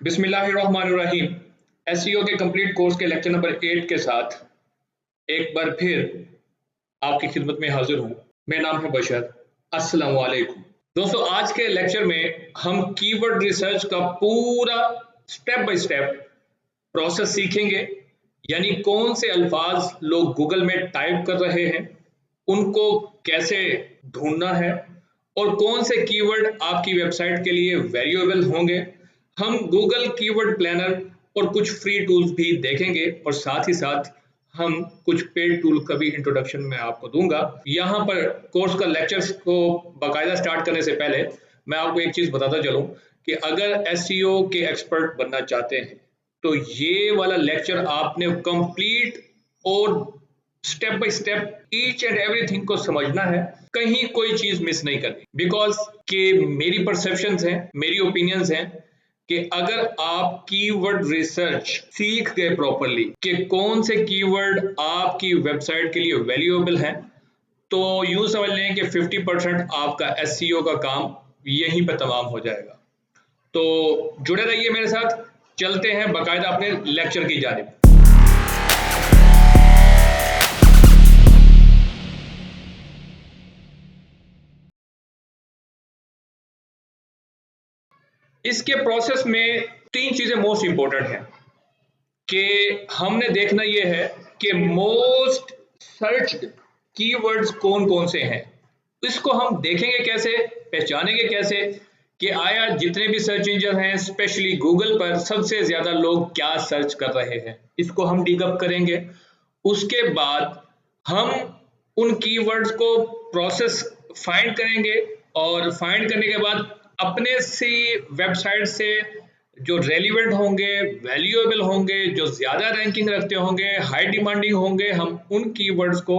बिस्मिल्लाहिर्रहमानिर्रहीम। एसईओ के complete course के लेक्चर नंबर 8 के साथ एक बार फिर आपकी खिदमत में हाजिर हूँ। मेरा नाम है बशर। अस्सलाम वालेकुम दोस्तों, आज के लेक्चर में हम कीवर्ड रिसर्च का पूरा स्टेप बाय स्टेप प्रोसेस सीखेंगे, यानी कौन से अल्फाज लोग गूगल में टाइप कर रहे हैं, उनको कैसे ढूंढना है और कौन से कीवर्ड आपकी वेबसाइट के लिए वैल्यूएबल होंगे। हम गूगल कीवर्ड प्लानर और कुछ फ्री टूल्स भी देखेंगे और साथ ही साथ हम कुछ पेड टूल का भी इंट्रोडक्शन मैं आपको दूंगा। यहाँ पर कोर्स का लेक्चर्स को बाकायदा स्टार्ट करने से पहले मैं आपको एक चीज बताता चलूं कि अगर एसईओ के एक्सपर्ट बनना चाहते हैं तो ये वाला लेक्चर आपने कंप्लीट और step by step each and everything को समझना है, कहीं कोई चीज मिस नहीं करनी। बिकॉज के मेरी परसेप्शंस हैं, मेरी ओपिनियंस हैं कि अगर आप कीवर्ड रिसर्च सीख गए प्रॉपरली कि कौन से कीवर्ड आपकी वेबसाइट के लिए वैल्यूएबल हैं, तो यूं समझ लें कि 50% आपका एसईओ का काम यहीं पर तमाम हो जाएगा। तो जुड़े रहिए मेरे साथ, चलते हैं बाकायदा अपने लेक्चर की जानिब। इसके प्रोसेस में 3 चीजें मोस्ट इंपॉर्टेंट हैं कि हमने देखना यह है कि मोस्ट सर्च्ड कीवर्ड्स कौन कौन से हैं। इसको हम देखेंगे कैसे, पहचानेंगे कैसे कि आया जितने भी सर्च इंजन हैं, स्पेशली गूगल पर सबसे ज्यादा लोग क्या सर्च कर रहे हैं, इसको हम डिगअप करेंगे। उसके बाद हम उन कीवर्ड्स को प्रोसेस फाइंड करेंगे और फाइंड करने के बाद अपने से वेबसाइट से जो रेलिवेंट होंगे, वैल्यूएबल होंगे, जो ज्यादा रैंकिंग रखते होंगे, हाई डिमांडिंग होंगे, हम उन कीवर्ड्स को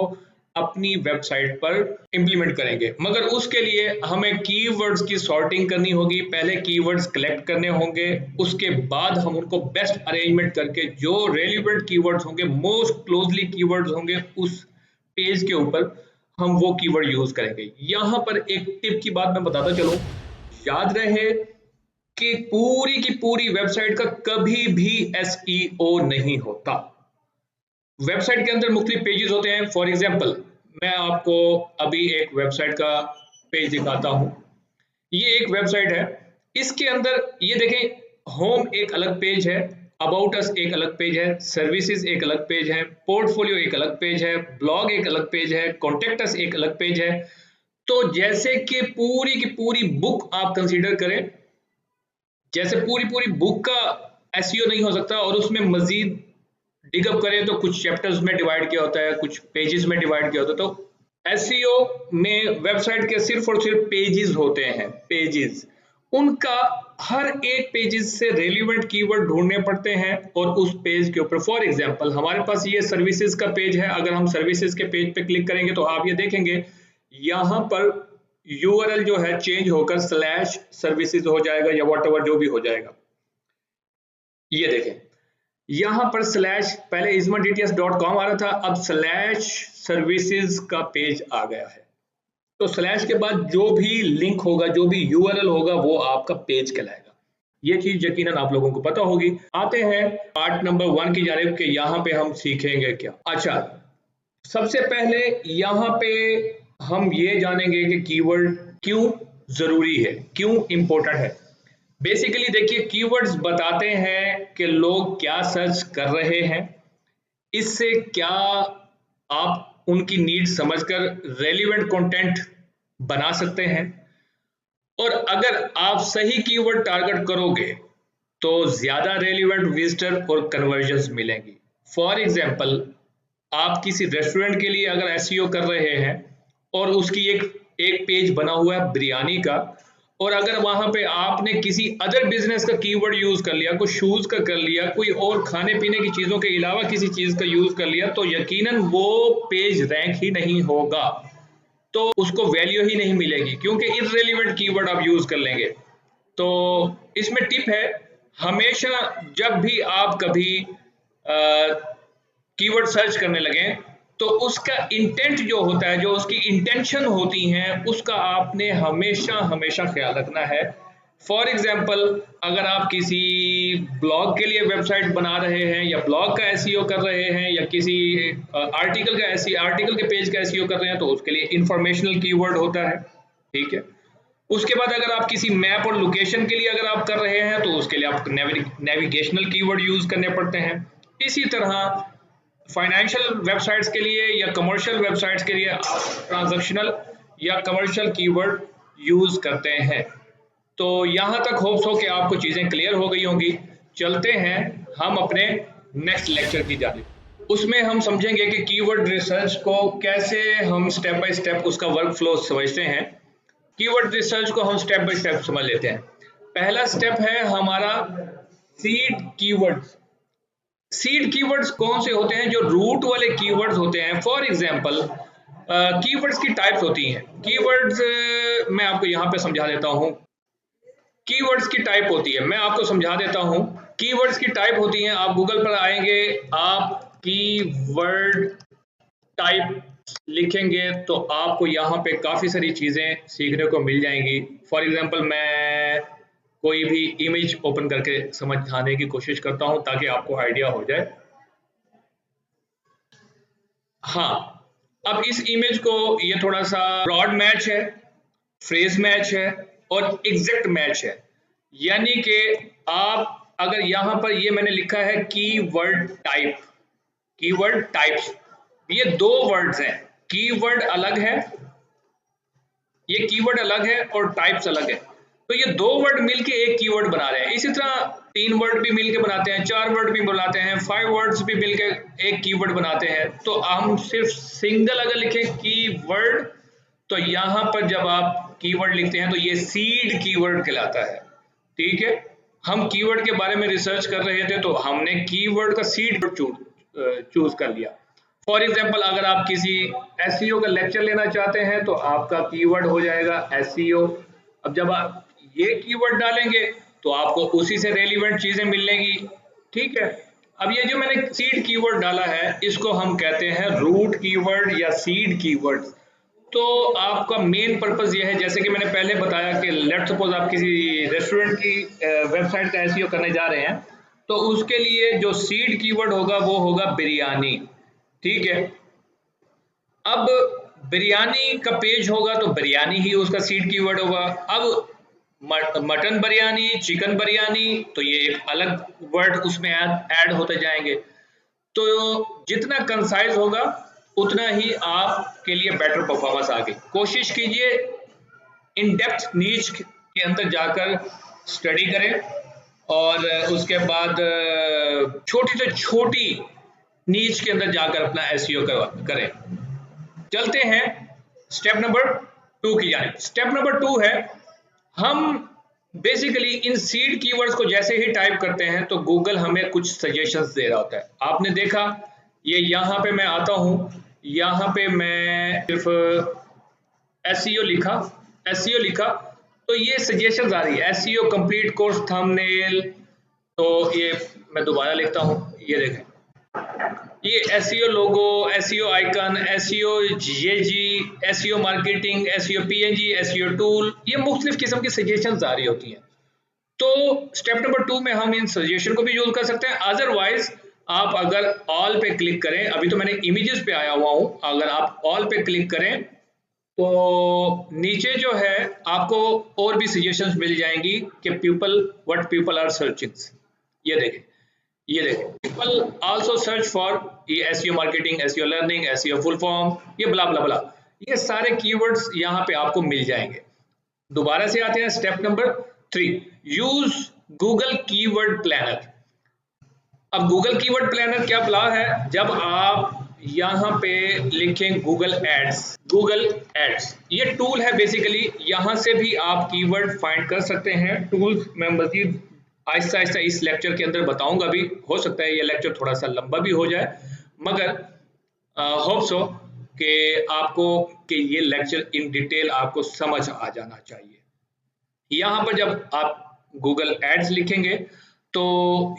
अपनी वेबसाइट पर इंप्लीमेंट करेंगे। मगर उसके लिए हमें कीवर्ड्स की सॉर्टिंग करनी होगी, पहले कीवर्ड्स कलेक्ट करने होंगे, उसके बाद हम उनको बेस्ट अरेंजमेंट करके जो रेलिवेंट कीवर्ड्स होंगे, मोस्ट क्लोजली कीवर्ड्स होंगे, उस पेज के ऊपर हम वो कीवर्ड यूज करेंगे। यहां पर एक टिप की बात मैं बताता चलूं, याद रहे कि पूरी की पूरी वेबसाइट का कभी भी एसईओ नहीं होता। वेबसाइट के अंदर मुख्तलिफ पेजेस होते हैं। फॉर एग्जांपल मैं आपको अभी एक वेबसाइट का पेज दिखाता हूं। ये एक वेबसाइट है, इसके अंदर ये देखें, होम एक अलग पेज है, अबाउट अस एक अलग पेज है, सर्विसेज एक अलग पेज है, पोर्टफोलियो एक अलग पेज है, ब्लॉग एक अलग पेज है, कॉन्टेक्ट अस एक अलग पेज है। तो जैसे कि पूरी की पूरी बुक आप कंसीडर करें, जैसे पूरी पूरी बुक का एसईओ नहीं हो सकता और उसमें मजीद डिगअप करें तो कुछ चैप्टर्स में डिवाइड किया होता है, कुछ पेजेस में डिवाइड किया होता है। तो एसईओ में वेबसाइट के सिर्फ और सिर्फ पेजेस होते हैं, पेजेस। उनका हर एक पेजेस से रेलिवेंट कीवर्ड ढूंढने पड़ते हैं और उस पेज के ऊपर, फॉर एग्जांपल हमारे पास ये सर्विसेज का पेज है। अगर हम सर्विसेज के पेज पे क्लिक करेंगे तो आप ये देखेंगे यहां पर यूआरएल जो है चेंज होकर स्लैश सर्विसेज हो जाएगा या व्हाटएवर जो भी हो जाएगा। ये देखें, यहां पर स्लैश, पहले ismadts.com आ रहा था, अब स्लैश सर्विसेज का पेज आ गया है। तो स्लैश के बाद जो भी लिंक होगा, जो भी यूआरएल होगा, वो आपका पेज कहलाएगा। ये चीज यकीनन आप लोगों को पता होगी। आते हैं पार्ट नंबर 1 की जानिब कि यहां पे हम सीखेंगे क्या। अच्छा, सबसे पहले यहां पे हम ये जानेंगे कि कीवर्ड क्यों जरूरी है, क्यों इंपॉर्टेंट है। बेसिकली देखिए, कीवर्ड्स बताते हैं कि लोग क्या सर्च कर रहे हैं, इससे क्या आप उनकी नीड समझकर रेलिवेंट कंटेंट बना सकते हैं। और अगर आप सही कीवर्ड टारगेट करोगे तो ज्यादा रेलिवेंट विजिटर और कन्वर्जन्स मिलेंगी। फॉर एग्जांपल आप किसी रेस्टोरेंट के लिए अगर एसईओ कर रहे हैं और उसकी एक पेज बना हुआ है बिरयानी का, और अगर वहां पे आपने किसी अदर बिजनेस का कीवर्ड यूज कर लिया, कोई शूज का कर लिया, कोई और खाने पीने की चीजों के अलावा किसी चीज का यूज कर लिया, तो यकीनन वो पेज रैंक ही नहीं होगा, तो उसको वैल्यू ही नहीं मिलेगी, क्योंकि इररिलेवेंट कीवर्ड आप यूज कर लेंगे। तो इसमें टिप है, हमेशा जब भी आप कभी कीवर्ड सर्च करने लगे तो उसका इंटेंट जो होता है, जो उसकी इंटेंशन होती हैं, उसका आपने हमेशा हमेशा ख्याल रखना है। फॉर एग्जाम्पल, अगर आप किसी ब्लॉग के लिए वेबसाइट बना रहे हैं या ब्लॉग का एसईओ कर रहे हैं या किसी आर्टिकल के पेज का एसईओ कर रहे हैं तो उसके लिए इंफॉर्मेशनल कीवर्ड होता है, ठीक है। उसके बाद अगर आप किसी मैप और लोकेशन के लिए अगर आप कर रहे हैं तो उसके लिए आप नेविगेशनल कीवर्ड यूज करने पड़ते हैं। इसी तरह फाइनेंशियल वेबसाइट्स के लिए या कमर्शियल वेबसाइट्स के लिए आप ट्रांजैक्शनल या कमर्शियल कीवर्ड यूज करते हैं। तो यहाँ तक होप्स हो कि आपको चीज़ें क्लियर हो गई होंगी। चलते हैं हम अपने नेक्स्ट लेक्चर की जानिब। उसमें हम समझेंगे कि कीवर्ड रिसर्च को कैसे हम स्टेप बाय स्टेप उसका वर्क फ्लो समझते हैं। कीवर्ड रिसर्च को हम स्टेप बाय स्टेप समझ लेते हैं। पहला स्टेप है हमारा सीड कीवर्ड्स। सीड कीवर्ड्स कौन से होते हैं? जो रूट वाले कीवर्ड्स होते हैं। फॉर एग्जांपल, कीवर्ड्स की टाइप्स होती हैं। कीवर्ड्स मैं आपको यहाँ पे समझा देता हूँ। कीवर्ड्स की टाइप होती है, मैं आपको समझा देता हूँ। कीवर्ड्स की टाइप होती हैं, आप गूगल पर आएंगे, आप कीवर्ड टाइप लिखेंगे तो आपको यहाँ पे काफ़ी सारी चीज़ें सीखने को मिल जाएंगी। फॉर एग्जांपल, मैं कोई भी इमेज ओपन करके समझाने की कोशिश करता हूँ ताकि आपको आइडिया हो जाए। हाँ, अब इस इमेज को, ये थोड़ा सा ब्रॉड मैच है, फ्रेज मैच है और एग्जैक्ट मैच है। यानी कि आप अगर यहाँ पर ये मैंने लिखा है कीवर्ड टाइप, कीवर्ड टाइप्स, ये दो वर्ड्स हैं। कीवर्ड अलग है, ये कीवर्ड अलग है और टाइप्स अलग है। तो ये दो वर्ड मिलके एक कीवर्ड बना रहे हैं। इसी तरह 3 वर्ड भी मिलके बनाते हैं, 4 वर्ड भी बनाते हैं, 5 वर्ड्स भी मिलके एक कीवर्ड बनाते हैं। तो हम सिर्फ सिंगल अगर लिखें कीवर्ड, तो यहाँ पर जब आप कीवर्ड लिखते हैं तो ये सीड कीवर्ड कहलाता है, ठीक है। हम कीवर्ड के बारे में रिसर्च कर रहे थे तो हमने कीवर्ड का सीड चूज कर लिया। फॉर एग्जाम्पल, अगर आप किसी एसईओ का लेक्चर लेना चाहते हैं तो आपका कीवर्ड हो जाएगा एसईओ। अब जब आप ये कीवर्ड डालेंगे तो आपको उसी से रेलिवेंट चीजें मिलेंगी, ठीक है। अब ये जो मैंने सीड कीवर्ड डाला है इसको हम कहते हैं रूट कीवर्ड या सीड कीवर्ड। तो आपका मेन पर्पस ये है, जैसे कि मैंने पहले बताया कि लेट सपोज आप किसी रेस्टोरेंट की वेबसाइट का एसईओ करने जा रहे हैं तो उसके लिए जो सीड कीवर्ड होगा वो होगा बिरयानी, ठीक है। अब बिरयानी का पेज होगा तो बिरयानी ही उसका सीड कीवर्ड होगा। अब मटन बिरयानी, चिकन बिरयानी, तो ये एक अलग वर्ड उसमें ऐड होते जाएंगे। तो जितना कंसाइज होगा उतना ही आपके लिए बेटर परफॉर्मेंस आगे। कोशिश कीजिए इन डेप्थ नीच के अंदर जाकर स्टडी करें और उसके बाद छोटी से छोटी नीच के अंदर जाकर अपना एसईओ करें। चलते हैं स्टेप नंबर 2 की जानिब। स्टेप नंबर 2 है, हम बेसिकली इन सीड कीवर्ड्स को जैसे ही टाइप करते हैं तो गूगल हमें कुछ सजेशंस दे रहा होता है। आपने देखा, ये यहाँ पे मैं आता हूँ, यहाँ पे मैं सिर्फ एसईओ लिखा तो ये सजेशंस आ रही है, एसईओ कंप्लीट कोर्स थंबनेल। तो ये मैं दोबारा लिखता हूँ, ये देखें, ये SEO logo, SEO icon, SEO JG, SEO marketing, SEO PNG, SEO tool, ये मुख्तलिफ किस्म की सजेशंस आ रही होती हैं। तो स्टेप नंबर 2 में हम इन सजेशन को भी यूज कर सकते हैं। अदरवाइज आप अगर ऑल पे क्लिक करें, अभी तो मैंने इमेजेस पे आया हुआ हूं, अगर आप ऑल पे क्लिक करें तो नीचे जो है आपको और भी सजेशंस मिल जाएंगी कि व्हाट पीपल आर सर्चिंग। ये देखें, पीपल आल्सो सर्च फॉर ये SEO marketing, SEO learning, SEO full form, ये ब्ला ब्ला ब्ला, ये सारे कीवर्ड्स यहाँ पे आपको मिल जाएंगे। दोबारा से आते हैं step number 3, use Google keyword planner. अब गूगल कीवर्ड प्लानर क्या प्ला है? जब आप यहाँ पे लिखें गूगल एड्स, ये टूल है बेसिकली, यहाँ से भी आप कीवर्ड फाइंड कर सकते हैं। टूल्स मैं मजीद आहिस्ता आहिस्ता इस लेक्चर के अंदर बताऊंगा भी, हो सकता है ये लेक्चर थोड़ा सा लंबा भी हो जाए, मगर होप सो कि आपको कि ये लेक्चर इन डिटेल आपको समझ आ जाना चाहिए। यहाँ पर जब आप गूगल एड्स लिखेंगे तो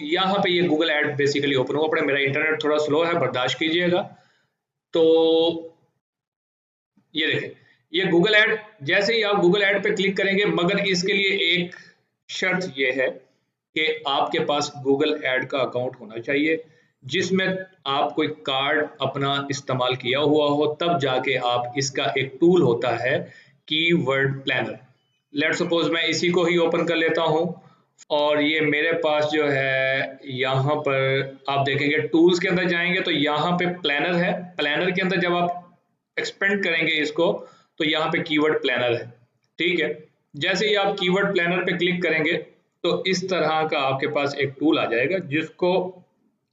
यहाँ पे ये गूगल एड बेसिकली ओपन होगा पड़े। मेरा इंटरनेट थोड़ा स्लो है, बर्दाश्त कीजिएगा। तो ये देखें, ये गूगल एड, जैसे ही आप गूगल एड पे क्लिक करेंगे, मगर इसके लिए एक शर्त ये है कि आपके पास गूगल ऐड का अकाउंट होना चाहिए, जिसमें आप कोई कार्ड अपना इस्तेमाल किया हुआ हो, तब जाके आप इसका एक टूल होता है कीवर्ड प्लानर। लेट्स सपोज मैं इसी को ही ओपन कर लेता हूँ और ये मेरे पास जो है, यहाँ पर आप देखेंगे टूल्स के अंदर जाएंगे तो यहाँ पे प्लानर है। प्लानर के अंदर जब आप एक्सपेंड करेंगे इसको तो यहाँ पे कीवर्ड प्लानर है, ठीक है। जैसे ही आप कीवर्ड प्लानर पे क्लिक करेंगे तो इस तरह का आपके पास एक टूल आ जाएगा, जिसको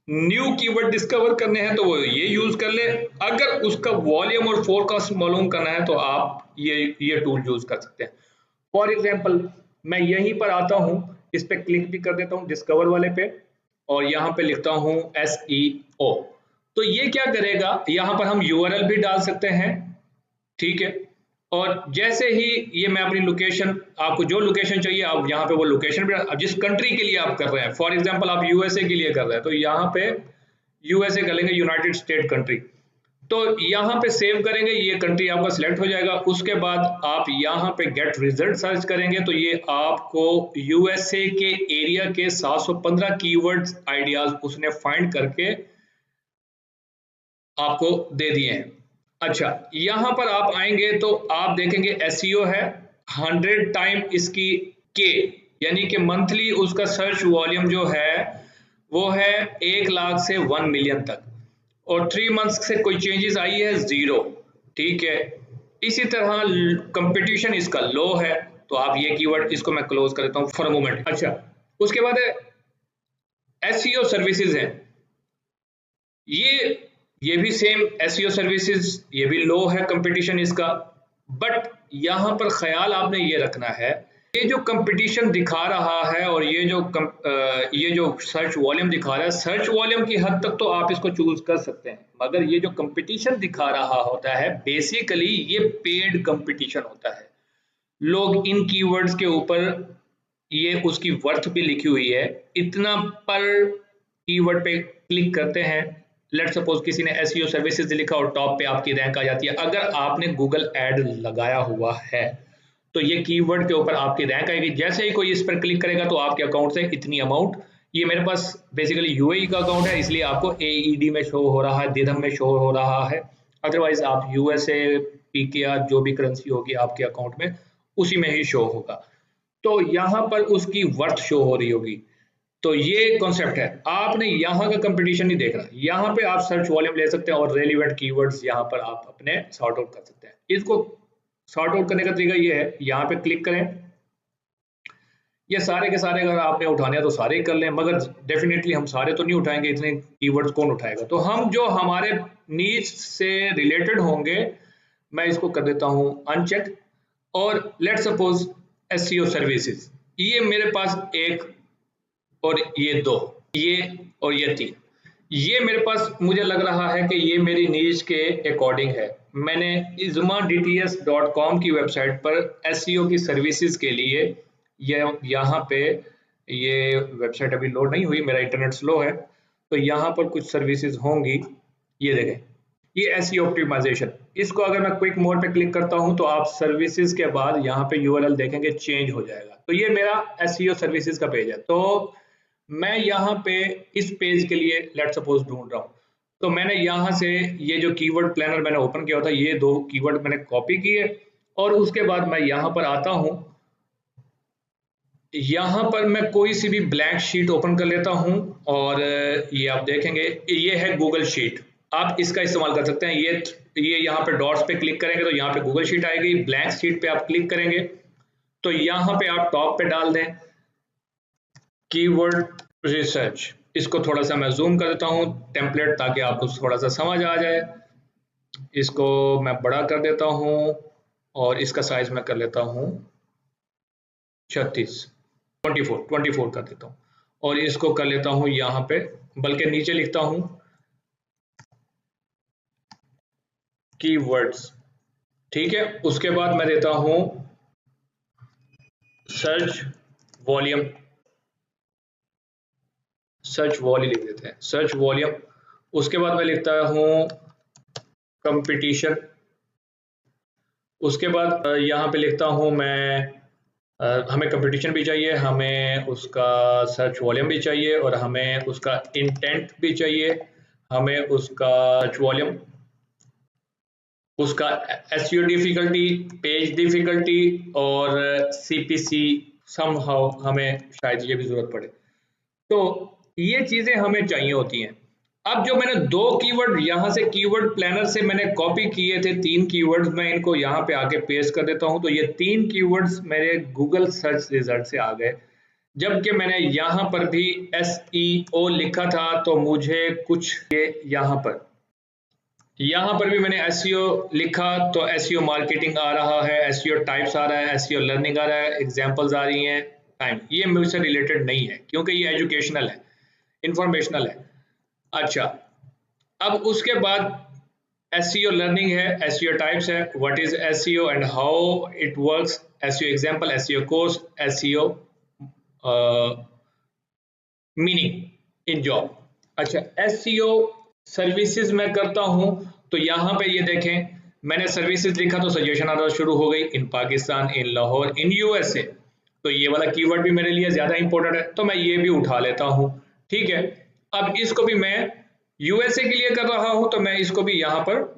न्यू कीवर्ड डिस्कवर करने हैं तो वो ये यूज कर ले, अगर उसका वॉल्यूम और फोरकास्ट मालूम करना है तो आप ये टूल यूज कर सकते हैं। फॉर एग्जाम्पल मैं यहीं पर आता हूं, इस पे क्लिक भी कर देता हूं डिस्कवर वाले पे, और यहाँ पे लिखता हूं SEO। तो ये क्या करेगा, यहाँ पर हम URL भी डाल सकते हैं, ठीक है। और जैसे ही ये मैं अपनी लोकेशन, आपको जो लोकेशन चाहिए आप यहाँ पे वो लोकेशन भी, जिस कंट्री के लिए आप कर रहे हैं, फॉर एग्जांपल आप USA के लिए कर रहे हैं तो यहाँ पे USA कर लेंगे, यूनाइटेड स्टेट कंट्री। तो यहाँ पे सेव करेंगे, ये कंट्री आपका सिलेक्ट हो जाएगा। उसके बाद आप यहाँ पे गेट रिजल्ट सर्च करेंगे तो ये आपको USA के एरिया के 715 कीवर्ड्स आइडियाज उसने फाइंड करके आपको दे दिए हैं। अच्छा, यहां पर आप आएंगे तो आप देखेंगे SEO है 100 टाइम इसकी के, यानी कि मंथली उसका सर्च वॉल्यूम जो है वो है 1 लाख से 1 मिलियन तक, और 3 मंथ्स से कोई चेंजेस आई है 0, ठीक है। इसी तरह कंपटीशन इसका लो है, तो आप ये कीवर्ड, इसको मैं क्लोज कर देता हूं फॉर अ मोमेंट। अच्छा, उसके बाद SEO सर्विसेज है, ये भी सेम SEO सर्विसेज, ये भी लो है कंपटीशन इसका। बट यहाँ पर ख्याल आपने ये रखना है, ये जो कंपटीशन दिखा रहा है और ये जो सर्च वॉल्यूम दिखा रहा है, सर्च वॉल्यूम की हद तक तो आप इसको चूज कर सकते हैं, मगर ये जो कंपटीशन दिखा रहा होता है बेसिकली ये पेड कंपटीशन होता है। लोग इन कीवर्ड्स के ऊपर, ये उसकी वर्थ भी लिखी हुई है, इतना पर कीवर्ड पे क्लिक करते हैं। लेट्स सपोज किसी ने SEO सर्विसेज लिखा और टॉप पे आपकी रैंक आ जाती है, अगर आपने गूगल ऐड लगाया हुआ है तो ये कीवर्ड के ऊपर आपकी रैंक आएगी। जैसे ही कोई इस पर क्लिक करेगा तो आपके अकाउंट से इतनी अमाउंट, ये मेरे पास बेसिकली UAE का अकाउंट है इसलिए आपको AED में शो हो रहा है, दिरहम में शो हो रहा है। अदरवाइज आप USA, PKR जो भी करेंसी होगी आपके अकाउंट में उसी में ही शो होगा, तो यहाँ पर उसकी वर्थ शो हो रही होगी। तो ये कॉन्सेप्ट है, आपने यहाँ का कंपटीशन नहीं देखना, यहाँ पे आप सर्च वॉल्यूम ले सकते हैं और रेलिवेंट कीवर्ड्स यहाँ पर आप अपने सॉर्ट आउट कर सकते हैं। इसको सॉर्ट आउट करने का तरीका ये है, यहाँ पे क्लिक करें, ये सारे के सारे अगर आपने उठाने हैं तो सारे ही कर लें, मगर डेफिनेटली हम सारे तो नहीं उठाएंगे, इतने कीवर्ड्स कौन उठाएगा। तो हम जो हमारे नीड्स से रिलेटेड होंगे, मैं इसको कर देता हूँ अनचेक। और लेट्स सपोज SEO सर्विसेज, ये मेरे पास 1 और ये 2, ये और ये 3, ये मेरे पास मुझे लग रहा है कि ये मेरी नीज के अकॉर्डिंग है। मैंने izmadts.com की वेबसाइट पर SEO की सर्विसेज के लिए, यहाँ पे ये वेबसाइट अभी लोड नहीं हुई, मेरा इंटरनेट स्लो है, तो यहाँ पर कुछ सर्विसेज होंगी। ये देखें, ये SEO ऑप्टिमाइजेशन, इसको अगर मैं क्विक मोड पे क्लिक करता हूँ तो आप सर्विसेज के बाद यहाँ पे URL देखेंगे चेंज हो जाएगा। तो ये मेरा SEO सर्विसेज का पेज है, तो मैं यहाँ पे इस पेज के लिए लेट्स सपोज ढूंढ रहा हूँ, तो मैंने यहाँ से ये जो कीवर्ड प्लानर मैंने ओपन किया था, ये 2 कीवर्ड मैंने कॉपी किए और उसके बाद मैं यहाँ पर आता हूँ, यहाँ पर मैं कोई सी भी ब्लैंक शीट ओपन कर लेता हूँ और ये आप देखेंगे ये है गूगल शीट, आप इसका इस्तेमाल कर सकते हैं। ये यहाँ पे डॉट्स पे क्लिक करेंगे तो यहाँ पे गूगल शीट आएगी, ब्लैंक शीट पे आप क्लिक करेंगे तो यहाँ पे आप टॉप पे डाल दें कीवर्ड रिसर्च। इसको थोड़ा सा मैं जूम कर देता हूँ टेम्पलेट, ताकि आपको थोड़ा सा समझ आ जाए। इसको मैं बड़ा कर देता हूँ और इसका साइज मैं कर लेता हूँ 24 कर देता हूँ और इसको कर लेता हूँ यहाँ पे, बल्कि नीचे लिखता हूँ कीवर्ड्स, ठीक है। उसके बाद मैं देता हूँ सर्च वॉल्यूम लिख देते हैं, सर्च वॉल्यूम। उसके बाद मैं लिखता हूँ कंपटीशन। उसके बाद यहाँ पे लिखता हूँ मैं हमें कंपटीशन भी चाहिए, हमें उसका सर्च वॉल्यूम भी चाहिए और हमें उसका इंटेंट भी चाहिए, हमें उसका सर्च वॉल्यूम, उसका एसईओ डिफिकल्टी, पेज डिफिकल्टी और सीपीसी समहाउ हमें शायद ये भी जरूरत पड़े। तो ये चीजें हमें चाहिए होती हैं। अब जो मैंने 2 कीवर्ड यहाँ से कीवर्ड प्लानर से मैंने कॉपी किए थे, 3 कीवर्ड्स, मैं इनको यहाँ पे आके पेस्ट कर देता हूँ। तो ये 3 कीवर्ड्स मेरे गूगल सर्च रिजल्ट से आ गए। जबकि मैंने यहाँ पर भी SEO लिखा था तो मुझे कुछ ये यहाँ पर भी मैंने SEO लिखा तो SEO मार्केटिंग आ रहा है, SEO टाइप्स आ रहा है, SEO लर्निंग आ रहा है, एग्जाम्पल्स आ रही हैं, टाइम। ये मुझसे रिलेटेड नहीं है क्योंकि ये एजुकेशनल है, इंफॉर्मेशनल है। अच्छा, अब उसके बाद SEO लर्निंग है, SEO टाइप्स है, what is SEO and how it works, SEO example, SEO course, SEO meaning in job. अच्छा, SEO सर्विसेज मैं करता हूं तो यहाँ पे ये देखें, मैंने सर्विसेज लिखा तो सजेशन आना शुरू हो गई, इन पाकिस्तान, इन लाहौर, इन USA। तो ये वाला कीवर्ड भी मेरे लिए ज्यादा इंपॉर्टेंट है तो मैं ये भी उठा लेता हूं। ठीक है, अब इसको भी मैं USA के लिए कर रहा हूं तो मैं इसको भी यहाँ पर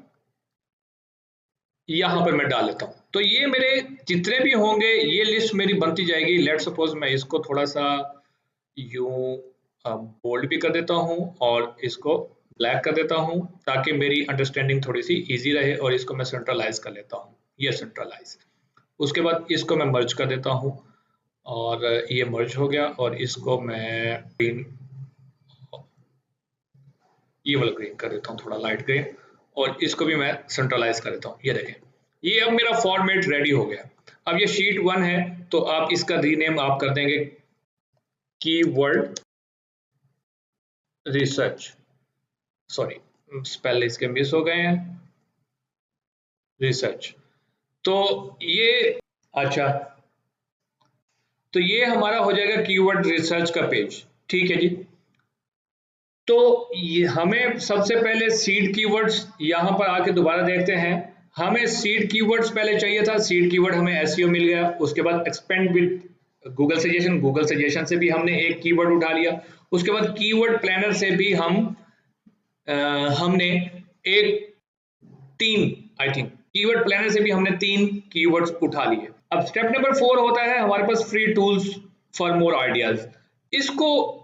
मैं डाल लेता हूं। तो ये मेरे जितने भी होंगे ये लिस्ट मेरी बनती जाएगी। लेट्स सपोज मैं इसको थोड़ा सा यूं बोल्ड भी कर देता हूं और इसको ब्लैक कर देता हूं ताकि मेरी अंडरस्टैंडिंग थोड़ी सी इजी रहे, और इसको मैं सेंट्रलाइज कर लेता हूं, ये सेंट्रलाइज। उसके बाद इसको मैं मर्ज कर देता हूं और ये मर्ज हो गया, और इसको मैं ग्रीन, ये वाला ग्रीन कर देता हूं, थोड़ा लाइट ग्रीन, और इसको भी मैं सेंट्रलाइज कर देता हूं। ये देखें, ये अब मेरा फॉर्मेट रेडी हो गया। अब ये शीट 1 है तो आप इसका रीनेम आप कर देंगे कीवर्ड रिसर्च, सॉरी स्पेल इसके मिस हो गए हैं, रिसर्च। तो ये, अच्छा, तो ये हमारा हो जाएगा कीवर्ड रिसर्च का पेज। ठीक है जी। तो ये हमें सबसे पहले सीड कीवर्ड्स यहाँ पर आके दोबारा देखते हैं। हमें सीड कीवर्ड्स पहले चाहिए था, सीड कीवर्ड हमें SEO मिल गया। उसके बाद expand with Google suggestion, Google suggestion से भी हमने एक कीवर्ड उठा लिया। उसके बाद कीवर्ड प्लानर से भी हमने एक 3, आई थिंक कीवर्ड प्लानर से भी हमने 3 कीवर्ड्स उठा लिए। अब स्टेप नंबर 4 होता है हमारे पास free tools for more ideas. इसको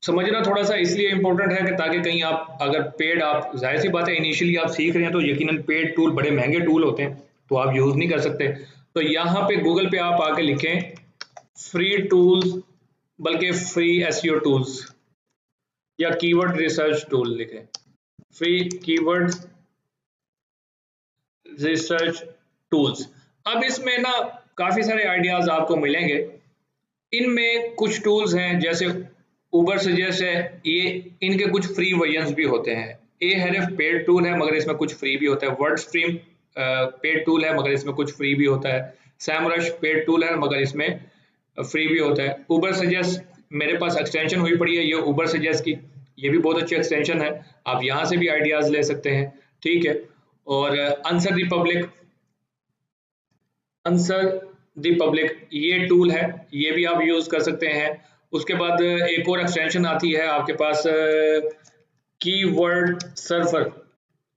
समझना थोड़ा सा इसलिए इंपॉर्टेंट है कि ताकि कहीं आप अगर पेड, आप जाहिर सी बात है इनिशियली आप सीख रहे हैं तो यकीनन पेड टूल बड़े महंगे टूल होते हैं तो आप यूज नहीं कर सकते। तो यहाँ पे गूगल पे आप आके लिखें फ्री टूल्स, बल्कि फ्री SEO टूल्स या कीवर्ड रिसर्च टूल लिखें, फ्री कीवर्ड रिसर्च टूल्स। अब इसमें ना काफी सारे आइडियाज आपको मिलेंगे। इनमें कुछ टूल्स हैं जैसे उबर सजेस्ट है, ये इनके कुछ फ्री वर्जन्स भी होते हैं। Ahref पेड टूल है मगर इसमें कुछ फ्री भी होता है। वर्ड स्ट्रीम पेड टूल है मगर इसमें कुछ फ्री भी होता है। सैमरश पेड टूल है मगर इसमें फ्री भी होता है। उबर सजेस्ट मेरे पास एक्सटेंशन हुई पड़ी है ये उबर सजेस्ट की, ये भी बहुत अच्छी एक्सटेंशन है, आप यहाँ से भी आइडियाज ले सकते हैं। ठीक है, और आंसर द पब्लिक ये टूल है, ये भी आप यूज कर सकते हैं। उसके बाद एक और एक्सटेंशन आती है आपके पास कीवर्ड सर्फर।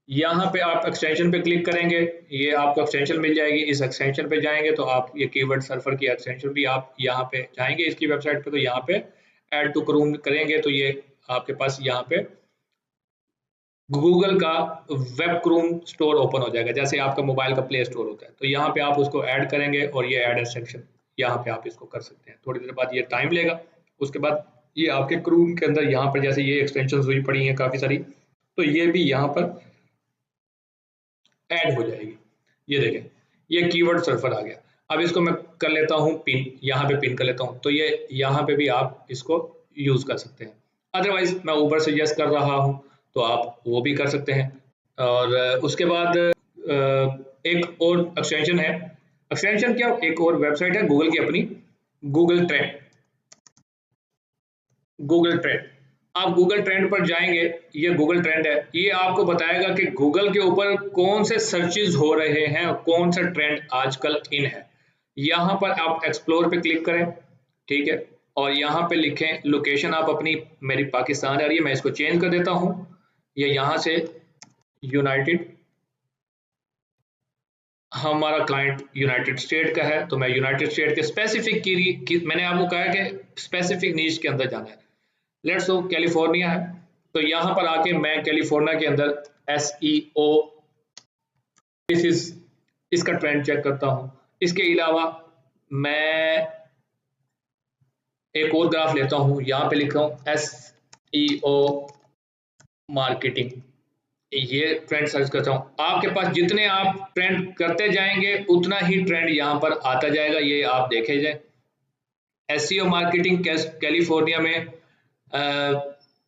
यहाँ पे आप एक्सटेंशन पे क्लिक करेंगे, ये आपको एक्सटेंशन मिल जाएगी। इस एक्सटेंशन पे जाएंगे तो आप ये कीवर्ड सर्फर की एक्सटेंशन भी आप यहाँ पे जाएंगे इसकी वेबसाइट पे, तो यहाँ पे ऐड टू क्रोम करेंगे तो ये आपके पास यहाँ पे गूगल का वेब क्रोम स्टोर ओपन हो जाएगा, जैसे आपका मोबाइल का प्ले स्टोर होता है। तो यहाँ पे आप उसको ऐड करेंगे और ये ऐड सेक्शन यहाँ पे आप इसको कर सकते हैं। थोड़ी देर बाद ये टाइम लेगा, उसके बाद ये आपके क्रोम के अंदर यहाँ पर जैसे ये एक्सटेंशन हुई पड़ी हैं काफी सारी, तो ये भी यहाँ पर ऐड हो जाएगी। ये देखें, ये कीवर्ड सर्फर आ गया। अब इसको मैं कर लेता हूँ पिन, यहाँ पे पिन कर लेता हूँ, तो ये यहाँ पे भी आप इसको यूज कर सकते हैं। अदरवाइज मैं ऊबर सजेस्ट कर रहा हूँ तो आप वो भी कर सकते हैं। और उसके बाद एक और एक्सटेंशन है, एक्सटेंशन क्या, एक और वेबसाइट है गूगल की अपनी, गूगल ट्रेंड। आप गूगल ट्रेंड पर जाएंगे, ये गूगल ट्रेंड है, ये आपको बताएगा कि गूगल के ऊपर कौन से सर्चेज हो रहे हैं और कौन सा ट्रेंड आजकल इन है। यहाँ पर आप एक्सप्लोर पे क्लिक करें, ठीक है, और यहाँ पे लिखें लोकेशन आप अपनी, मेरी पाकिस्तान आ रही है, मैं इसको चेंज कर देता हूँ, ये यहाँ से यूनाइटेड, हमारा क्लाइंट यूनाइटेड स्टेट का है, तो मैं यूनाइटेड स्टेट के स्पेसिफिक की मैंने आपको कहा कि स्पेसिफिक नीच के अंदर जाना है। लेट्स सो कैलिफोर्निया है, तो यहाँ पर आके मैं कैलिफोर्निया के अंदर SEO दिस इज इसका ट्रेंड चेक करता हूँ। इसके अलावा मैं एक और ग्राफ लेता हूँ, यहाँ पे लिखा हूँ SEO मार्केटिंग, ये ट्रेंड सर्च करता हूँ। आपके पास जितने आप ट्रेंड करते जाएंगे उतना ही ट्रेंड यहाँ पर आता जाएगा, ये आप देखे जाए। SEO मार्केटिंग कैलिफोर्निया में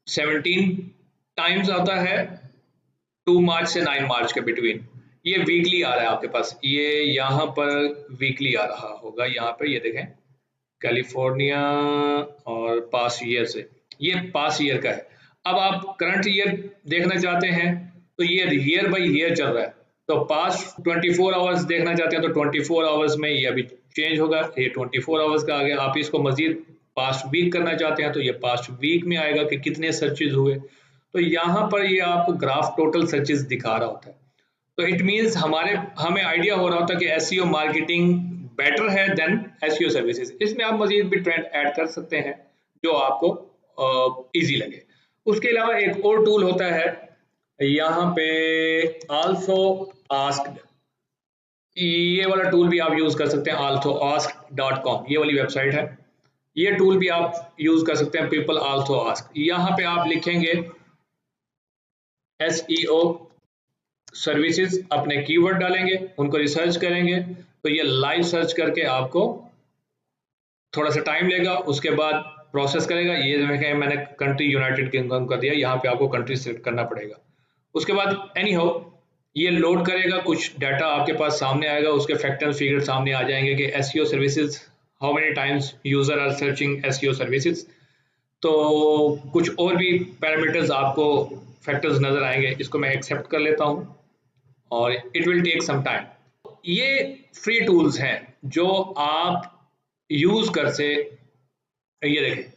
17 टाइम्स आता है 2 मार्च से 9 मार्च के बिटवीन। ये वीकली आ रहा है आपके पास, ये यहाँ पर वीकली आ रहा होगा, यहाँ पर ये देखें कैलिफोर्निया और पास ईयर से, ये पास ईयर का है। अब आप करंट ईयर देखना चाहते हैं तो ये ईयर बाय ईयर चल रहा है, तो पास्ट 24 आवर्स देखना चाहते हैं तो 24 आवर्स में ये अभी चेंज होगा, ये 24 आवर्स का आ गया। आप इसको मजीद पास्ट वीक करना चाहते हैं तो ये पास्ट वीक में आएगा कि कितने सर्चेज हुए, तो यहाँ पर ये आपको ग्राफ टोटल सर्चेज दिखा रहा होता है। तो इट मीन्स हमें आइडिया हो रहा होता है कि SEO मार्केटिंग बेटर है देन SEO सर्विसेज। इसमें आप मजीद भी ट्रेंड ऐड कर सकते हैं जो आपको इजी लगे। उसके अलावा एक और टूल होता है यहाँ पे आल्सो आस्क्ड, ये वाला टूल भी आप यूज कर सकते हैं, alsoask.com ये वाली वेबसाइट है, ये टूल भी आप यूज कर सकते हैं, पीपल आल्सो आस्क। यहाँ पे आप लिखेंगे SEO सर्विसेज, अपने कीवर्ड डालेंगे, उनको रिसर्च करेंगे, तो ये लाइव सर्च करके आपको थोड़ा सा टाइम लेगा, उसके बाद प्रोसेस करेगा। ये देखें मैंने कंट्री यूनाइटेड किंगडम कर दिया, यहाँ पे आपको कंट्री सिलेक्ट करना पड़ेगा। उसके बाद एनी हाउ ये लोड करेगा, कुछ डाटा आपके पास सामने आएगा, उसके फैक्ट एंड फिगर सामने आ जाएंगे कि SEO services, how many times user are searching SEO services, तो कुछ और भी पैरामीटर्स आपको फैक्टर्स नजर आएंगे। इसको मैं एक्सेप्ट कर लेता हूँ और it will take some time. ये फ्री टूल्स हैं जो आप यूज कर से, ये देखें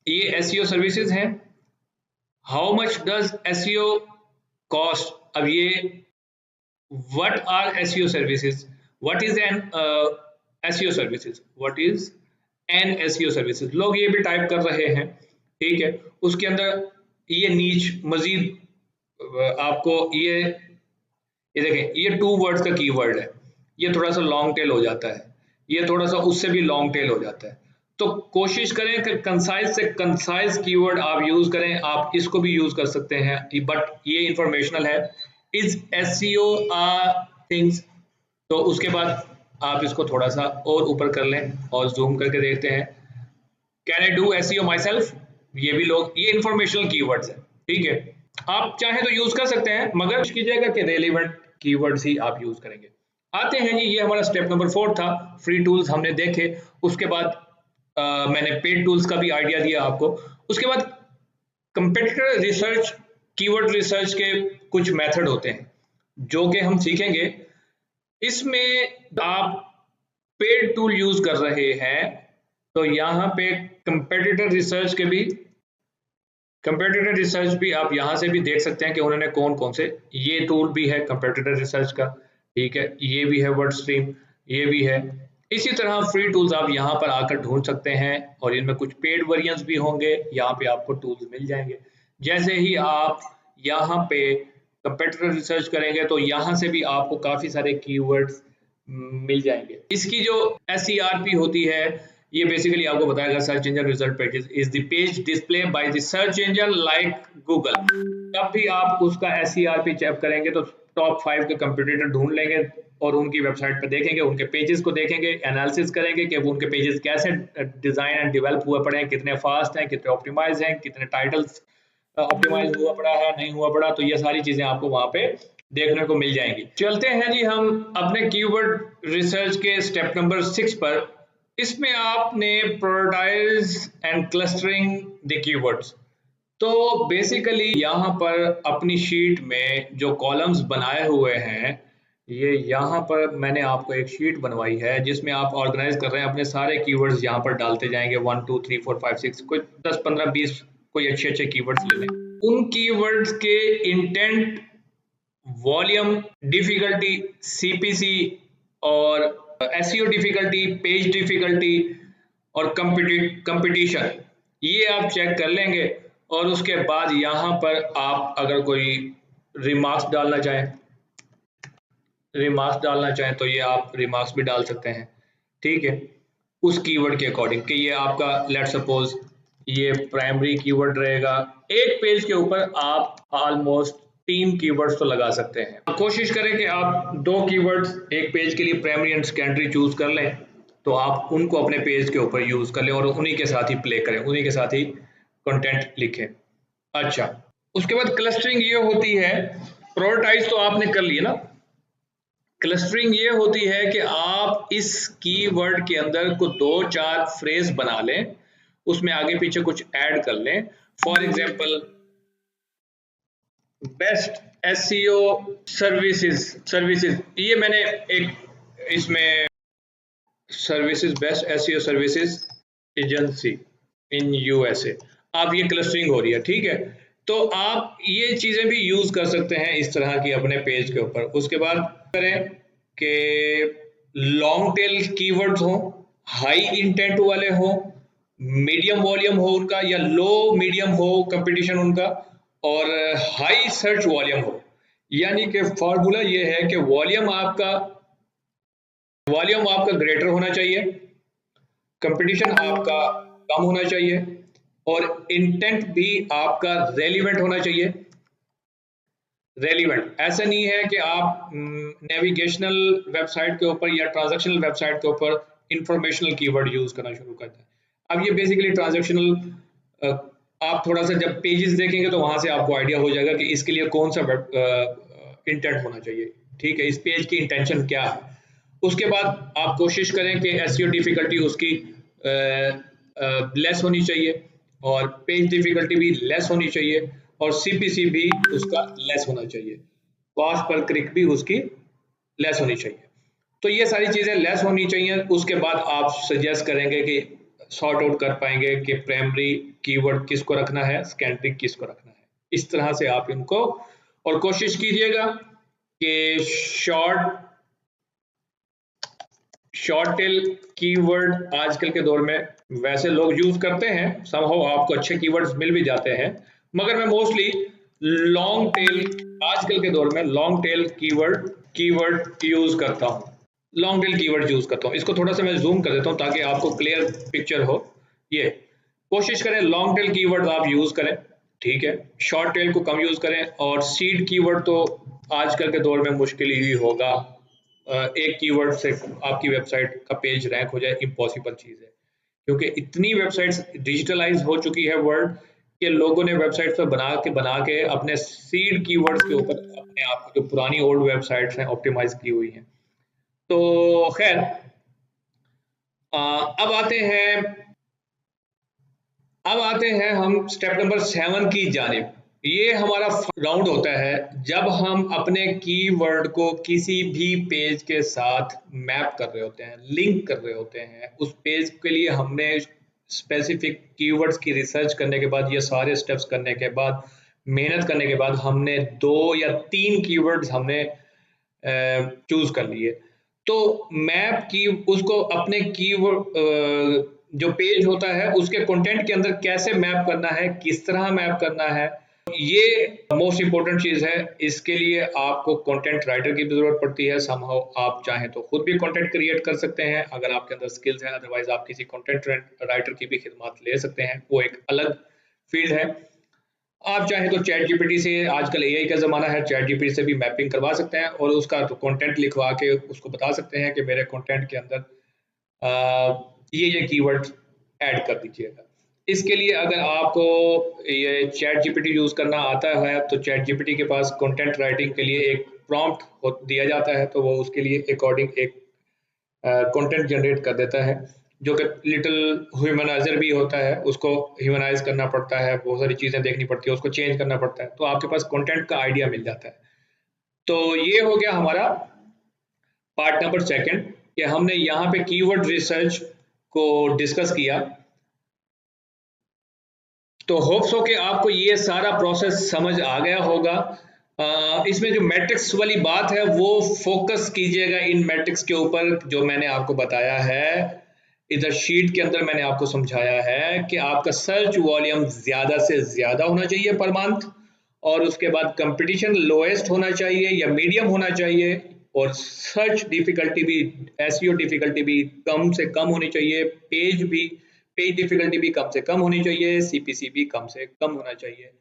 ये SEO सर्विसेज हैं। How much does SEO cost, अब ये what are SEO services, what is an SEO services, what is an SEO services, लोग ये भी टाइप कर रहे हैं, ठीक है। उसके अंदर ये नीच मजीद आपको ये देखें ये 2 वर्ड्स का कीवर्ड है, ये थोड़ा सा लॉन्ग टेल हो जाता है, ये थोड़ा सा उससे भी लॉन्ग टेल हो जाता है, तो कोशिश करें कि कंसाइज से कंसाइज कीवर्ड आप यूज करें। आप इसको भी यूज कर सकते हैं, बट ये इंफॉर्मेशनल है, इज SEO थिंग्स, तो उसके बाद आप इसको थोड़ा सा और ऊपर कर लें और जूम करके देखते हैं, can I do SEO my self, ये भी लोग, ये इंफॉर्मेशनल कीवर्ड्स है, ठीक है। आप चाहें तो यूज कर सकते हैं मगर कोशिश कीजिएगा कि रेलेवेंट कीवर्ड्स ही आप यूज करेंगे। आते हैं जी, ये हमारा स्टेप नंबर 4 था, फ्री टूल्स हमने देखे, उसके बाद मैंने पेड टूल्स का भी आइडिया दिया आपको। उसके बाद कंपेटिटर रिसर्च, कीवर्ड रिसर्च के कुछ मेथड होते हैं जो कि हम सीखेंगे। इसमें आप पेड टूल यूज कर रहे हैं तो यहाँ पे कंपेटिटर रिसर्च भी आप यहाँ से भी देख सकते हैं कि उन्होंने कौन कौन से, ये टूल भी है कंपेटिटर रिसर्च का, ठीक है, ये भी है वर्ड स्ट्रीम, ये भी है। इसी तरह फ्री टूल्स आप यहाँ पर आकर ढूंढ सकते हैं और इनमें कुछ पेड वेरिएंट्स भी होंगे, यहाँ पे आपको टूल्स मिल जाएंगे। जैसे ही आप यहाँ पे कंपेटिटर रिसर्च करेंगे तो यहाँ से भी आपको काफी सारे कीवर्ड्स मिल जाएंगे। इसकी जो SERP होती है ये बेसिकली आपको बताएगा search engine result pages is the page display by the search engine like Google. तब भी आप उसका SERP चेक करेंगे तो टॉप 5 के कंपटीटर ढूंढ लेंगे और उनकी वेबसाइट पर देखेंगे, उनके पेजेस को देखेंगे, एनालिसिस करेंगे कि वो उनके पेजेस कैसे डिजाइन एंड डेवलप हुए पड़े हैं, कितने फास्ट हैं, कितने ऑप्टिमाइज हैं, कितने टाइटल्स ऑप्टिमाइज हुआ पड़ा है, नहीं हुआ पड़ा, तो ये सारी चीजें आपको वहां पे देखने को मिल जाएंगी। चलते हैं जी हम अपने कीवर्ड रिसर्च के स्टेप नंबर 6 पर। इसमें आपने prioritise and clustering the keywords, तो बेसिकली यहाँ पर अपनी शीट में जो कॉलम्स बनाए हुए हैं ये यहाँ पर मैंने आपको एक शीट बनवाई है जिसमें आप ऑर्गेनाइज कर रहे हैं अपने सारे कीवर्ड्स यहाँ पर डालते जाएंगे 1 2 3 4 5 6 कोई 10 15 20 कोई अच्छे अच्छे कीवर्ड्स ले लें। उन कीवर्ड्स के इंटेंट, वॉल्यूम, डिफिकल्टी, सीपीसी और एसईओ डिफिकल्टी, पेज डिफिकल्टी और कंपटीशन, ये आप चेक कर लेंगे। और उसके बाद यहाँ पर आप अगर कोई रिमार्क्स डालना चाहें तो ये आप रिमार्क्स भी डाल सकते हैं, ठीक है, उस कीवर्ड के अकॉर्डिंग कि ये आपका लेट सपोज ये प्राइमरी कीवर्ड रहेगा। एक पेज के ऊपर आप ऑलमोस्ट 3 कीवर्ड्स तो लगा सकते हैं। कोशिश करें कि आप 2 कीवर्ड्स एक पेज के लिए प्राइमरी एंड सेकेंडरी चूज कर लें, तो आप उनको अपने पेज के ऊपर यूज कर लें और उन्हीं के साथ ही प्ले करें, उन्हीं के साथ ही कंटेंट लिखें। अच्छा, उसके बाद क्लस्टरिंग ये होती है, प्रोटोटाइप तो आपने कर लिया ना। क्लस्टरिंग ये होती है कि आप इस कीवर्ड के अंदर को 2-4 फ्रेज बना लें, उसमें आगे पीछे कुछ ऐड कर लें। For example best SEO services, ये मैंने एक इसमें services, best SEO services agency in USA, आप ये क्लस्टरिंग हो रही है, ठीक है। तो आप ये चीजें भी यूज कर सकते हैं इस तरह की अपने पेज के ऊपर। उसके बाद करें कि लॉन्ग टेल कीवर्ड्स हो, हाई इंटेंट वाले हो, मीडियम वॉल्यूम हो उनका या लो मीडियम हो कंपटीशन उनका, और हाई सर्च वॉल्यूम हो। यानी कि फॉर्मूला ये है कि वॉल्यूम आपका ग्रेटर होना चाहिए, कंपटीशन आपका कम होना चाहिए और इंटेंट भी आपका रेलिवेंट होना चाहिए। रेलिवेंट ऐसा नहीं है कि आप नेविगेशनल वेबसाइट के ऊपर या ट्रांजैक्शनल वेबसाइट के ऊपर इंफॉर्मेशनल कीवर्ड यूज करना शुरू करते हैं। अब ये बेसिकली ट्रांजैक्शनल, आप थोड़ा सा जब पेजेस देखेंगे तो वहां से आपको आइडिया हो जाएगा कि इसके लिए कौन सा इंटेंट होना चाहिए, ठीक है, इस पेज की इंटेंशन क्या है। उसके बाद आप कोशिश करें कि एसईओ डिफिकल्टी उसकी लेस होनी चाहिए और पेज डिफिकल्टी भी लेस होनी चाहिए और सीपीसी भी उसका लेस होना चाहिए, कॉस्ट पर क्लिक भी उसकी लेस होनी चाहिए। तो ये सारी चीजें लेस होनी चाहिए। उसके बाद आप सजेस्ट करेंगे कि सॉर्ट आउट कर पाएंगे कि प्राइमरी कीवर्ड किसको रखना है, सेकेंडरी किसको रखना है। इस तरह से आप इनको, और कोशिश कीजिएगा कि शॉर्ट टेल कीवर्ड आजकल के दौर में वैसे लोग यूज करते हैं, समहाउ आपको अच्छे कीवर्ड्स मिल भी जाते हैं, मगर मैं मोस्टली लॉन्ग टेल, आजकल के दौर में लॉन्ग टेल कीवर्ड यूज करता हूं, लॉन्ग टेल कीवर्ड यूज करता हूं। इसको थोड़ा सा मैं जूम कर देता हूं ताकि आपको क्लियर पिक्चर हो। ये कोशिश करें लॉन्ग टेल कीवर्ड आप यूज करें, ठीक है, शॉर्ट टेल को कम यूज करें। और सीड कीवर्ड तो आजकल के दौर में मुश्किल ही होगा, एक कीवर्ड से आपकी वेबसाइट का पेज रैंक हो जाए, इम्पॉसिबल चीज है, क्योंकि इतनी वेबसाइट्स डिजिटलाइज हो चुकी है वर्ल्ड के लोगों ने वेबसाइट्स पर बना के अपने सीड कीवर्ड्स के ऊपर अपने आप को, जो पुरानी ओल्ड वेबसाइट्स हैं, ऑप्टिमाइज की हुई हैं। तो खैर, अब आते हैं हम स्टेप नंबर 7 की जानिब। ये हमारा राउंड होता है जब हम अपने कीवर्ड को किसी भी पेज के साथ मैप कर रहे होते हैं, लिंक कर रहे होते हैं। उस पेज के लिए हमने स्पेसिफिक कीवर्ड्स की रिसर्च करने के बाद, ये सारे स्टेप्स करने के बाद, मेहनत करने के बाद हमने 2 या 3 कीवर्ड्स हमने चूज कर लिए। तो मैप की उसको अपने कीवर्ड जो पेज होता है उसके कंटेंट के अंदर कैसे मैप करना है, किस तरह मैप करना है, ये मोस्ट इंपॉर्टेंट चीज है। इसके लिए आपको कंटेंट राइटर की भी जरूरत पड़ती है। समहाउ आप चाहें तो खुद भी कंटेंट क्रिएट कर सकते हैं अगर आपके अंदर स्किल्स है, अदरवाइज आप किसी कंटेंट राइटर की भी खिदमत ले सकते हैं, वो एक अलग फील्ड है। आप चाहें तो चैट जीपीटी से, आजकल एआई का ज़माना है, चैट जीपीटी से भी मैपिंग करवा सकते हैं और उसका कंटेंट लिखवा के उसको बता सकते हैं कि मेरे कंटेंट के अंदर ये कीवर्ड ऐड कर दीजिएगा। इसके लिए अगर आपको ये चैट जीपीटी यूज़ करना आता है तो चैट जीपीटी के पास कंटेंट राइटिंग के लिए एक प्रॉम्प्ट दिया जाता है, तो वो उसके लिए अकॉर्डिंग एक कंटेंट जनरेट कर देता है, जो कि लिटिल ह्यूमनाइजर भी होता है, उसको ह्यूमनाइज करना पड़ता है, बहुत सारी चीज़ें देखनी पड़ती है, उसको चेंज करना पड़ता है, तो आपके पास कंटेंट का आइडिया मिल जाता है। तो ये हो गया हमारा पार्ट नंबर सेकंड कि हमने यहाँ पे कीवर्ड रिसर्च को डिस्कस किया। तो होप्स हो कि आपको ये सारा प्रोसेस समझ आ गया होगा। इसमें जो मैट्रिक्स वाली बात है वो फोकस कीजिएगा इन मैट्रिक्स के ऊपर जो मैंने आपको बताया है। इधर शीट के अंदर मैंने आपको समझाया है कि आपका सर्च वॉल्यूम ज्यादा से ज्यादा होना चाहिए पर मंथ, और उसके बाद कंपटीशन लोएस्ट होना चाहिए या मीडियम होना चाहिए, और सर्च डिफिकल्टी भी, एसईओ डिफिकल्टी भी कम से कम होनी चाहिए, पेज डिफिकल्टी भी कम से कम होनी चाहिए, सीपीसी भी कम से कम होना चाहिए,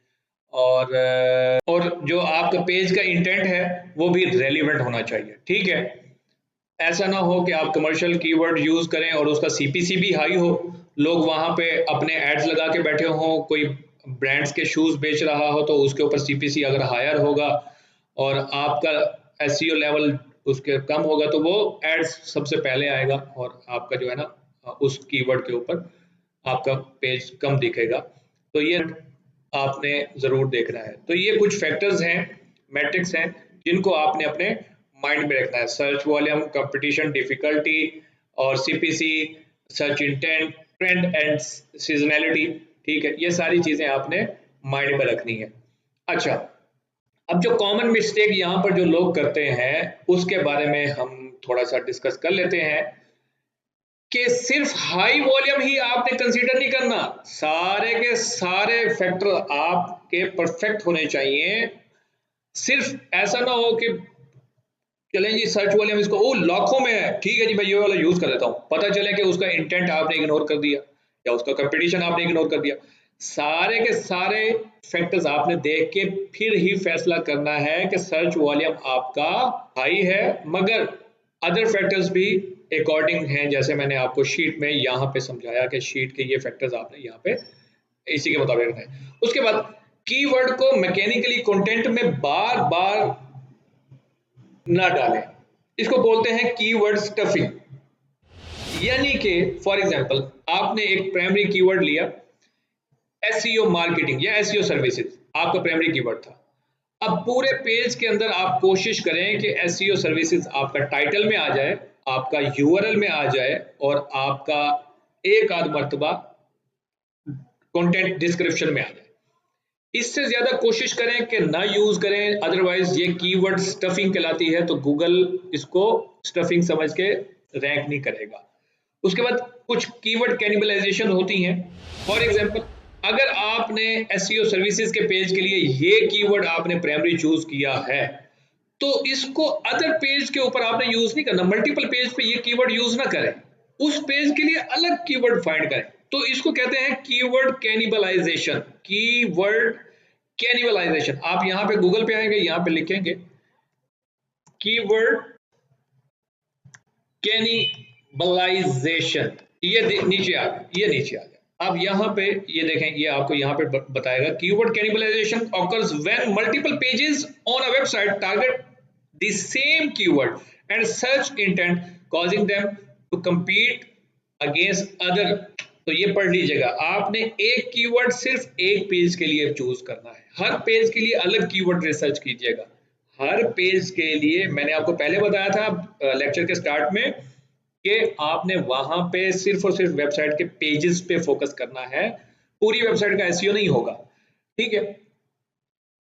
और जो आपका पेज का इंटेंट है वो भी रेलिवेंट होना चाहिए। ठीक है, ऐसा ना हो कि आप कमर्शियल कीवर्ड यूज करें और उसका सीपीसी भी हाई हो, लोग वहां पे अपने एड्स लगा के बैठे हों, कोई ब्रांड्स के शूज बेच रहा हो तो उसके ऊपर सीपीसी अगर हायर होगा और आपका एसईओ लेवल उसके कम होगा तो वो एड्स सबसे पहले आएगा और आपका जो है ना उस कीवर्ड के ऊपर आपका पेज कम दिखेगा। तो ये आपने जरूर देखना है। तो ये कुछ फैक्टर्स हैं, मैट्रिक्स हैं, जिनको आपने अपने माइंड में रखना है। सर्च वॉल्यूम, कंपटीशन डिफिकल्टी और CPC, search intent, trend and seasonality. ठीक है, ये सारी चीजें आपने माइंड में रखनी है। अच्छा, अब जो कॉमन मिस्टेक यहाँ पर जो लोग करते हैं उसके बारे में हम थोड़ा सा डिस्कस कर लेते हैं कि सिर्फ हाई वॉल्यूम ही आपने कंसीडर नहीं करना, सारे के सारे फैक्टर आपके परफेक्ट होने चाहिए। सिर्फ ऐसा ना हो कि चलें जी सर्च वॉल्यूम इसको ओ लाखों में है, ठीक है जी मैं ये वाला यूज कर लेता हूं, पता चले कि उसका इंटेंट आपने इग्नोर कर दिया या उसका कंपटीशन आपने इग्नोर कर दिया। सारे के सारे फैक्टर्स आपने देख के फिर ही फैसला करना है कि सर्च वॉल्यूम आपका हाई है, मगर अदर फैक्टर्स भी अकॉर्डिंग हैं, जैसे मैंने आपको शीट में यहाँ पे समझाया कि शीट के ये फैक्टर्स आपने यहाँ पे इसी के मुताबिक रखना है। उसके बाद कीवर्ड को मैकेनिकली कंटेंट में बार बार ना डालें, इसको बोलते हैं कीवर्ड स्टफिंग। यानी कि फॉर एग्जांपल आपने एक प्राइमरी कीवर्ड लिया, एसईओ मार्केटिंग या एसईओ सर्विसेज आपका प्राइमरी कीवर्ड था। अब पूरे पेज के अंदर आप कोशिश करें कि एसईओ सर्विसेज आपका टाइटल में आ जाए, आपका यूआरएल में आ जाए और आपका एक आध मर्तबा कंटेंट डिस्क्रिप्शन में आ जाए। इससे ज्यादा कोशिश करें कि ना यूज करें, अदरवाइज ये कीवर्ड स्टफिंग कहलाती है, तो गूगल इसको स्टफिंग समझ के रैंक नहीं करेगा। उसके बाद कुछ कीवर्ड कैनिबलाइजेशन होती हैं। फॉर एग्जांपल अगर आपने एसईओ सर्विसेज के पेज के लिए ये कीवर्ड आपने प्राइमरी चूज किया है तो इसको अदर पेज के ऊपर आपने यूज नहीं करना, मल्टीपल पेज पे ये कीवर्ड यूज ना करें, उस पेज के लिए अलग कीवर्ड फाइंड करें। तो इसको कहते हैं कीवर्ड कैनिबलाइजेशन। कीवर्ड कैनिबलाइजेशन, आप यहां पे गूगल पे आएंगे, यहां पे लिखेंगे कीवर्ड कैनिबलाइजेशन, ये नीचे आ गया, ये नीचे आ गया। अब यहाँ पे ये देखें, ये आपको यहाँ पे बताएगा keyword cannibalisation occurs when multiple pages on a website target the same keyword and search intent causing them to compete against other। तो ये पढ़ लीजिएगा, आपने एक कीवर्ड सिर्फ एक पेज के लिए चूज करना है, हर पेज के लिए अलग कीवर्ड रिसर्च कीजिएगा। हर पेज के लिए मैंने आपको पहले बताया था लेक्चर के स्टार्ट में कि आपने वहां पे सिर्फ और सिर्फ वेबसाइट के पेजेस पे फोकस करना है, पूरी वेबसाइट का एसईओ नहीं होगा। ठीक है,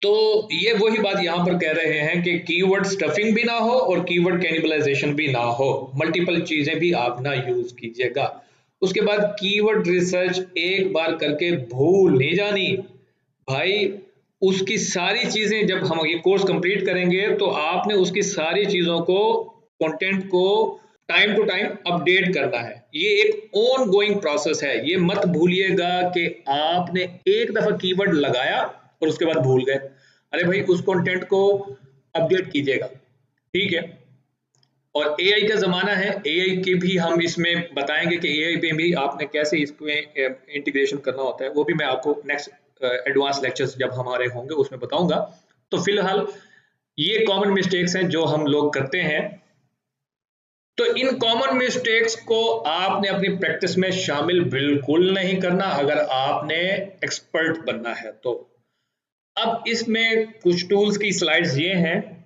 तो ये वही बात यहां पर कह रहे हैं कि कीवर्ड स्टफिंग भी ना हो और कीवर्ड कैनिबलाइजेशन भी ना हो, मल्टीपल चीजें भी आप ना यूज कीजिएगा। उसके बाद कीवर्ड रिसर्च एक बार करके भूल नहीं जानी भाई, उसकी सारी चीजें जब हम ये कोर्स कंप्लीट करेंगे तो आपने उसकी सारी चीजों को, कंटेंट को टाइम टू टाइम अपडेट करना है। ये एक ऑन गोइंग प्रोसेस है, ये मत भूलिएगा कि आपने एक दफा कीवर्ड लगाया और उसके बाद भूल गए। अरे भाई उस कंटेंट को अपडेट कीजिएगा। ठीक है, और एआई का जमाना है, एआई के भी हम इसमें बताएंगे कि एआई पे भी आपने कैसे इसमें इंटीग्रेशन करना होता है, वो भी मैं आपको नेक्स्ट एडवांस लेक्चर्स जब हमारे होंगे उसमें बताऊंगा। तो फिलहाल ये कॉमन मिस्टेक्स हैं जो हम लोग करते हैं। तो इन कॉमन मिस्टेक्स को आपने अपनी प्रैक्टिस में शामिल बिल्कुल नहीं करना अगर आपने एक्सपर्ट बनना है तो। अब इसमें कुछ टूल्स की स्लाइड्स ये हैं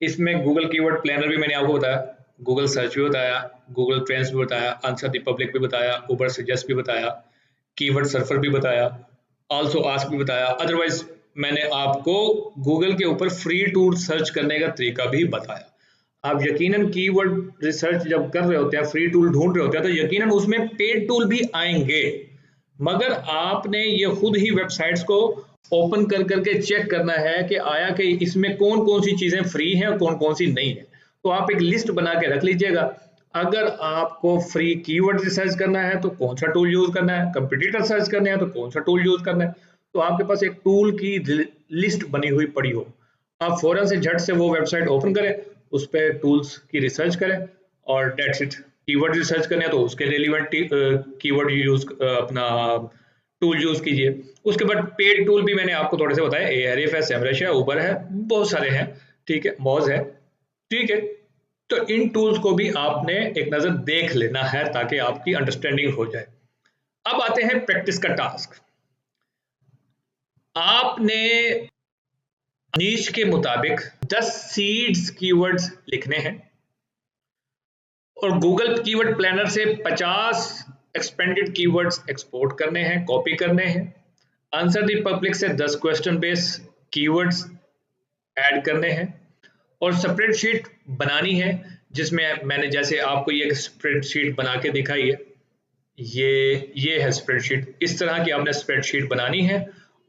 इसमें गूगल कीवर्ड प्लानर भी मैंने आपको बताया, गूगल सर्च भी बताया, गूगल ट्रेंड्स भी बताया, आंसर द पब्लिक भी बताया, उबर सजेस्ट भी बताया, कीवर्ड सर्फर भी बताया, आल्सो आस्क भी बताया। अदरवाइज मैंने आपको गूगल के ऊपर फ्री टूल सर्च करने का तरीका भी बताया। आप यकीनन कीवर्ड रिसर्च जब कर रहे होते हैं, फ्री टूल ढूंढ रहे होते हैं, तो यकीनन उसमें पेड टूल भी आएंगे, मगर आपने ये खुद ही वेबसाइट्स को ओपन कर करके चेक करना है कि आया कि इसमें कौन कौन सी चीजें फ्री हैं और कौन कौन सी नहीं है। तो आप एक लिस्ट बना के रख लीजिएगा। अगर आपको फ्री कीवर्ड रिसर्च करना है तो कौन सा टूल यूज करना है, कंपटीटर सर्च करना है तो कौन सा टूल यूज करना है, तो आपके पास एक टूल की लिस्ट बनी हुई पड़ी हो, आप फौरन से झट से वो वेबसाइट ओपन करें, उस पर टूल्स की रिसर्च करें और डेट्स इट। कीवर्ड रिसर्च करने हैं तो उसके रेलिवेंट कीवर्ड यूज अपना टूल यूज कीजिए। उसके बाद पेड टूल भी मैंने आपको थोड़े से बताया, एआरएफ है, सेमरश है, उबर है, बहुत सारे हैं, ठीक है, मौज है, ठीक है। तो इन टूल्स को भी आपने एक नजर देख लेना है ताकि आपकी अंडरस्टैंडिंग हो जाए। अब आते हैं प्रैक्टिस का टास्क। आपने नीश के मुताबिक 10 सीड्स कीवर्ड्स लिखने हैं और गूगल कीवर्ड प्लानर से 50 एक्सपेंडेड कीवर्ड्स एक्सपोर्ट करने हैं, कॉपी करने हैं। आंसर द पब्लिक से 10 क्वेश्चन बेस्ड कीवर्ड्स ऐड करने हैं और स्प्रेडशीट बनानी है, जिसमें मैंने जैसे आपको ये स्प्रेडशीट बना के दिखाई है, ये है स्प्रेडशीट। इस तरह की आपने स्प्रेडशीट बनानी है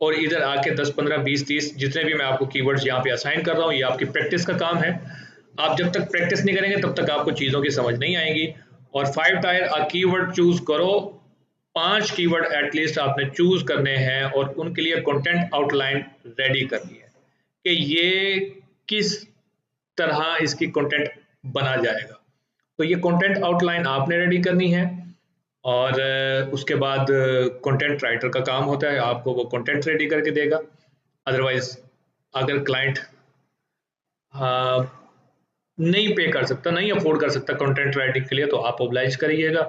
और इधर आके 10, 15, 20, 30 जितने भी मैं आपको कीवर्ड्स यहाँ पे असाइन कर रहा हूँ, ये आपकी प्रैक्टिस का काम है। आप जब तक प्रैक्टिस नहीं करेंगे तब तक आपको चीज़ों की समझ नहीं आएगी। और 5 टायर कीवर्ड चूज करो, 5 कीवर्ड एटलीस्ट आपने चूज करने हैं और उनके लिए कंटेंट आउटलाइन रेडी करनी है कि ये किस तरह इसकी कंटेंट बना जाएगा। तो ये कंटेंट आउटलाइन आपने रेडी करनी है और उसके बाद कंटेंट राइटर का काम होता है, आपको वो कंटेंट रेडी करके देगा। अदरवाइज अगर क्लाइंट नहीं पे कर सकता, नहीं अफोर्ड कर सकता कंटेंट राइटिंग के लिए, तो आप ओब्लाइज करिएगा,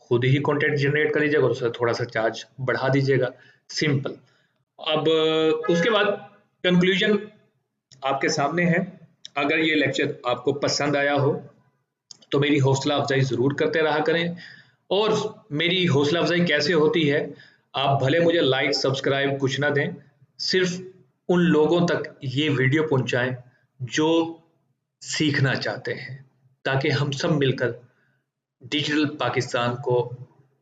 खुद ही कंटेंट जनरेट कर लीजिएगा और उससे थोड़ा सा चार्ज बढ़ा दीजिएगा, सिंपल। अब उसके बाद कंक्लूजन आपके सामने है। अगर ये लेक्चर आपको पसंद आया हो तो मेरी हौसला अफजाई ज़रूर करते रहा करें। और मेरी हौसला अफजाई कैसे होती है, आप भले मुझे लाइक सब्सक्राइब कुछ ना दें, सिर्फ उन लोगों तक ये वीडियो पहुंचाएं जो सीखना चाहते हैं, ताकि हम सब मिलकर डिजिटल पाकिस्तान को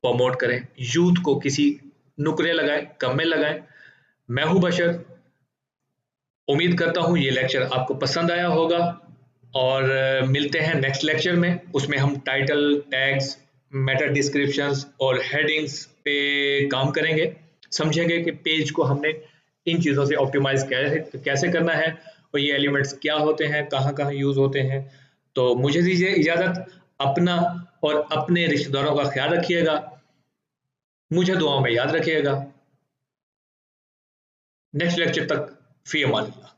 प्रमोट करें, यूथ को किसी नुक्रे लगाएं, कम में लगाएं। मैं हूं बशर, उम्मीद करता हूं ये लेक्चर आपको पसंद आया होगा और मिलते हैं नेक्स्ट लेक्चर में। उसमें हम टाइटल, टैग्स, मेटा डिस्क्रिप्शंस और हेडिंग्स पे काम करेंगे, समझेंगे कि पेज को हमने इन चीज़ों से ऑप्टिमाइज कैसे करना है और ये एलिमेंट्स क्या होते हैं, कहाँ कहाँ यूज़ होते हैं। तो मुझे दीजिए इजाज़त, अपना और अपने रिश्तेदारों का ख्याल रखिएगा, मुझे दुआओं में याद रखिएगा। नेक्स्ट लेक्चर तक फी अमान अल्लाह।